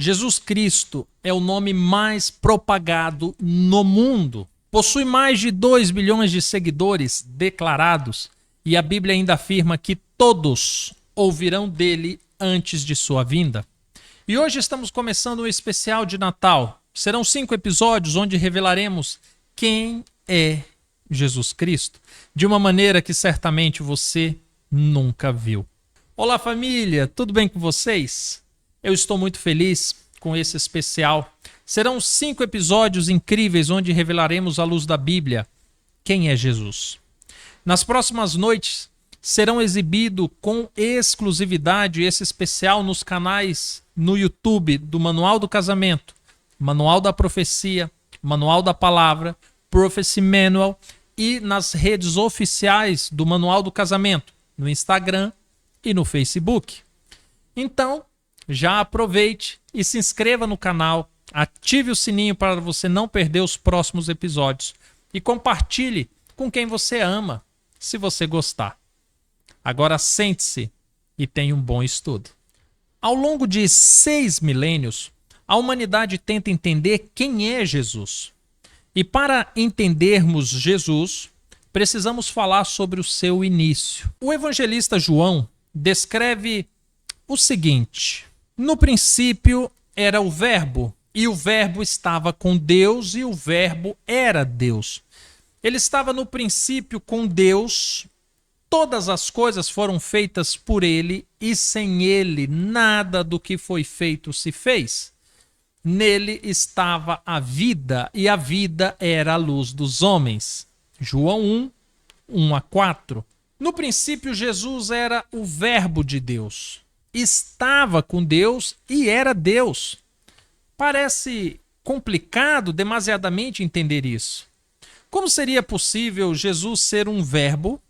Jesus Cristo é o nome mais propagado no mundo. Possui mais de 2 bilhões de seguidores declarados e a Bíblia ainda afirma que todos ouvirão dele antes de sua vinda. E hoje estamos começando um especial de Natal. Serão 5 episódios onde revelaremos quem é Jesus Cristo, de uma maneira que certamente você nunca viu. Olá família, tudo bem com vocês? Eu estou muito feliz com esse especial. Serão 5 episódios incríveis onde revelaremos à luz da Bíblia quem é Jesus. Nas próximas noites serão exibidos com exclusividade esse especial nos canais no YouTube do Manual do Casamento, Manual da Profecia, Manual da Palavra, Prophecy Manual e nas redes oficiais do Manual do Casamento, no Instagram e no Facebook. Então, já aproveite e se inscreva no canal, ative o sininho para você não perder os próximos episódios e compartilhe com quem você ama, se você gostar. Agora sente-se e tenha um bom estudo. Ao longo de 6 milênios, a humanidade tenta entender quem é Jesus. E para entendermos Jesus, precisamos falar sobre o seu início. O evangelista João descreve o seguinte: no princípio era o Verbo, e o Verbo estava com Deus, e o Verbo era Deus. Ele estava no princípio com Deus. Todas as coisas foram feitas por ele, e sem ele nada do que foi feito se fez. Nele estava a vida, e a vida era a luz dos homens. João 1, 1-4. No princípio, Jesus era o Verbo de Deus. Estava com Deus e era Deus. Parece complicado demasiadamente entender isso. Como seria possível Jesus ser um verbo,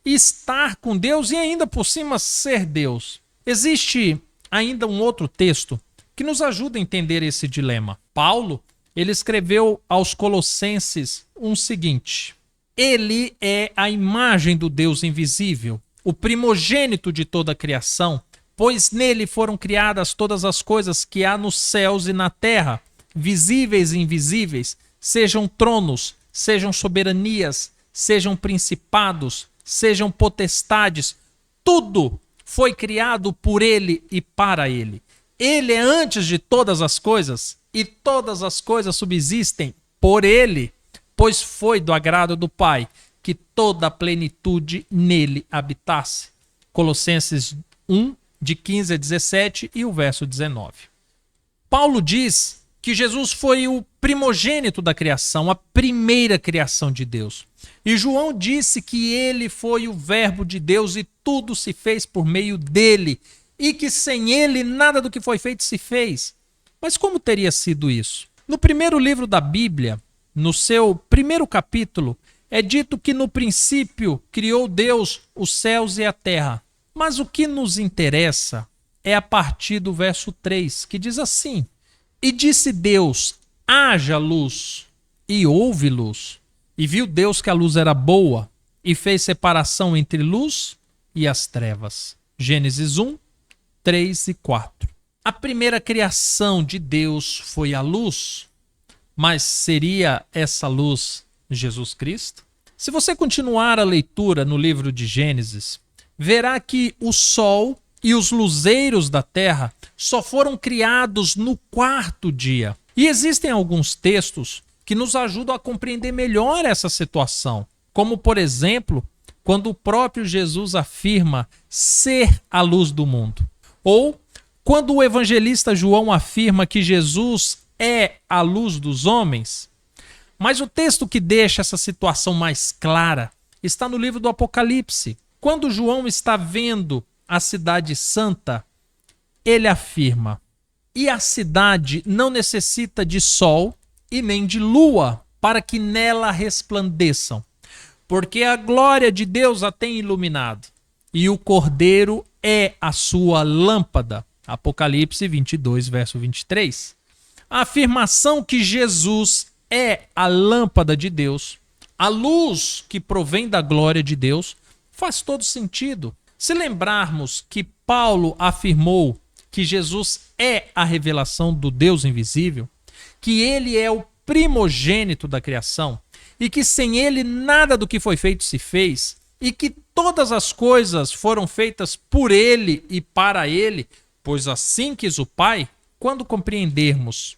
estar com Deus e ainda por cima ser Deus? Existe ainda um outro texto que nos ajuda a entender esse dilema. Paulo, ele escreveu aos Colossenses o seguinte: ele é a imagem do Deus invisível, o primogênito de toda a criação, pois nele foram criadas todas as coisas que há nos céus e na terra, visíveis e invisíveis, sejam tronos, sejam soberanias, sejam principados, sejam potestades, tudo foi criado por ele e para ele. Ele é antes de todas as coisas, e todas as coisas subsistem por ele, pois foi do agrado do Pai que toda a plenitude nele habitasse. Colossenses 1, de 15 a 17 e o verso 19. Paulo diz que Jesus foi o primogênito da criação, a primeira criação de Deus. E João disse que ele foi o Verbo de Deus e tudo se fez por meio dele, e que sem ele nada do que foi feito se fez. Mas como teria sido isso? No primeiro livro da Bíblia, no seu primeiro capítulo, é dito que no princípio criou Deus os céus e a terra. Mas o que nos interessa é a partir do verso 3, que diz assim: e disse Deus, haja luz, e houve luz. E viu Deus que a luz era boa, e fez separação entre luz e as trevas. Gênesis 1, 3 e 4. A primeira criação de Deus foi a luz, mas seria essa luz Jesus Cristo? Se você continuar a leitura no livro de Gênesis, verá que o sol e os luzeiros da terra só foram criados no 4º dia. E existem alguns textos que nos ajudam a compreender melhor essa situação, como, por exemplo, quando o próprio Jesus afirma ser a luz do mundo. Ou quando o evangelista João afirma que Jesus é a luz dos homens. Mas o texto que deixa essa situação mais clara está no livro do Apocalipse. Quando João está vendo a cidade santa, ele afirma: e a cidade não necessita de sol e nem de lua para que nela resplandeçam, porque a glória de Deus a tem iluminado, e o Cordeiro é a sua lâmpada. Apocalipse 22, verso 23. A afirmação que Jesus é a lâmpada de Deus, a luz que provém da glória de Deus, faz todo sentido. Se lembrarmos que Paulo afirmou que Jesus é a revelação do Deus invisível, que ele é o primogênito da criação e que sem ele nada do que foi feito se fez e que todas as coisas foram feitas por ele e para ele, pois assim quis o Pai, quando compreendermos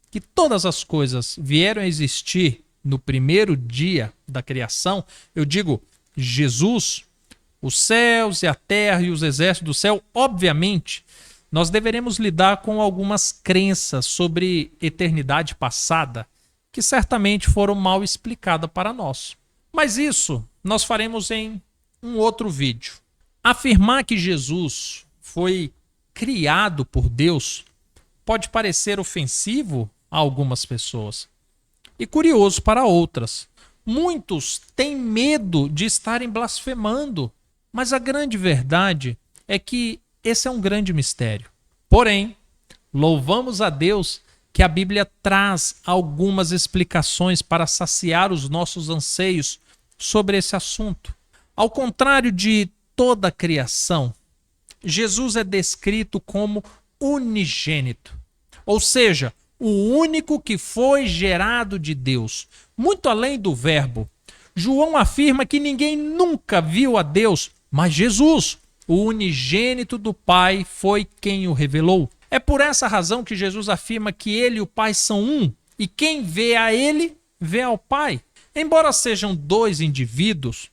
que todas as coisas vieram a existir no primeiro dia da criação, eu digo, Jesus, os céus e a terra e os exércitos do céu, obviamente, nós deveremos lidar com algumas crenças sobre eternidade passada que certamente foram mal explicadas para nós. Mas isso nós faremos em um outro vídeo. Afirmar que Jesus foi criado por Deus pode parecer ofensivo a algumas pessoas e curioso para outras. Muitos têm medo de estarem blasfemando, mas a grande verdade é que esse é um grande mistério. Porém, louvamos a Deus que a Bíblia traz algumas explicações para saciar os nossos anseios sobre esse assunto. Ao contrário de toda a criação, Jesus é descrito como unigênito, ou seja, o único que foi gerado de Deus, muito além do verbo. João afirma que ninguém nunca viu a Deus, mas Jesus, o unigênito do Pai, foi quem o revelou. É por essa razão que Jesus afirma que ele e o Pai são um, e quem vê a ele, vê ao Pai. Embora sejam dois indivíduos,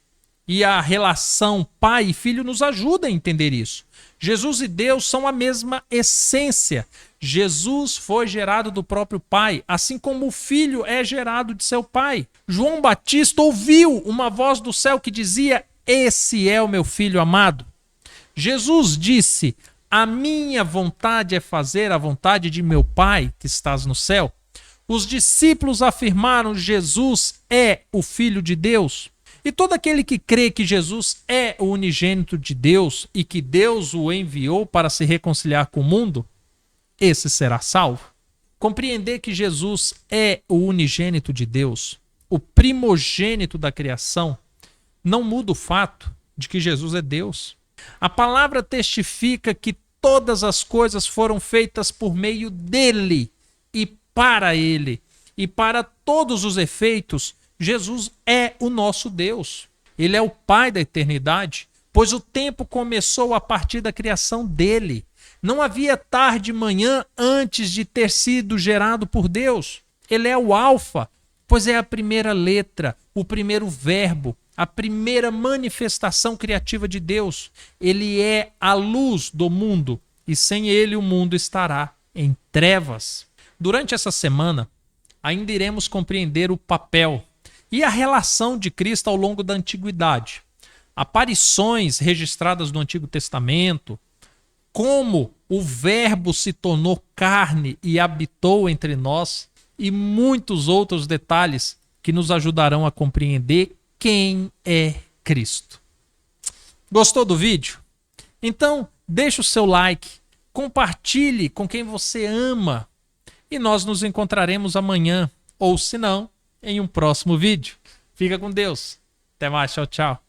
e a relação pai e filho nos ajuda a entender isso. Jesus e Deus são a mesma essência. Jesus foi gerado do próprio Pai, assim como o Filho é gerado de seu Pai. João Batista ouviu uma voz do céu que dizia: "Esse é o meu Filho amado". Jesus disse: "A minha vontade é fazer a vontade de meu Pai que estás no céu". Os discípulos afirmaram: Jesus é o Filho de Deus. E todo aquele que crê que Jesus é o unigênito de Deus e que Deus o enviou para se reconciliar com o mundo, esse será salvo. Compreender que Jesus é o unigênito de Deus, o primogênito da criação, não muda o fato de que Jesus é Deus. A palavra testifica que todas as coisas foram feitas por meio dele e para ele. E para todos os efeitos, Jesus é o nosso Deus. Ele é o Pai da eternidade, pois o tempo começou a partir da criação dele. Não havia tarde e manhã antes de ter sido gerado por Deus. Ele é o Alfa, pois é a primeira letra, o primeiro verbo, a primeira manifestação criativa de Deus. Ele é a luz do mundo e sem ele o mundo estará em trevas. Durante essa semana, ainda iremos compreender o papel e a relação de Cristo ao longo da antiguidade. Aparições registradas no Antigo Testamento, como o Verbo se tornou carne e habitou entre nós, e muitos outros detalhes que nos ajudarão a compreender quem é Cristo. Gostou do vídeo? Então, deixe o seu like, compartilhe com quem você ama e nós nos encontraremos amanhã, ou se não, em um próximo vídeo. Fica com Deus. Até mais, tchau, tchau.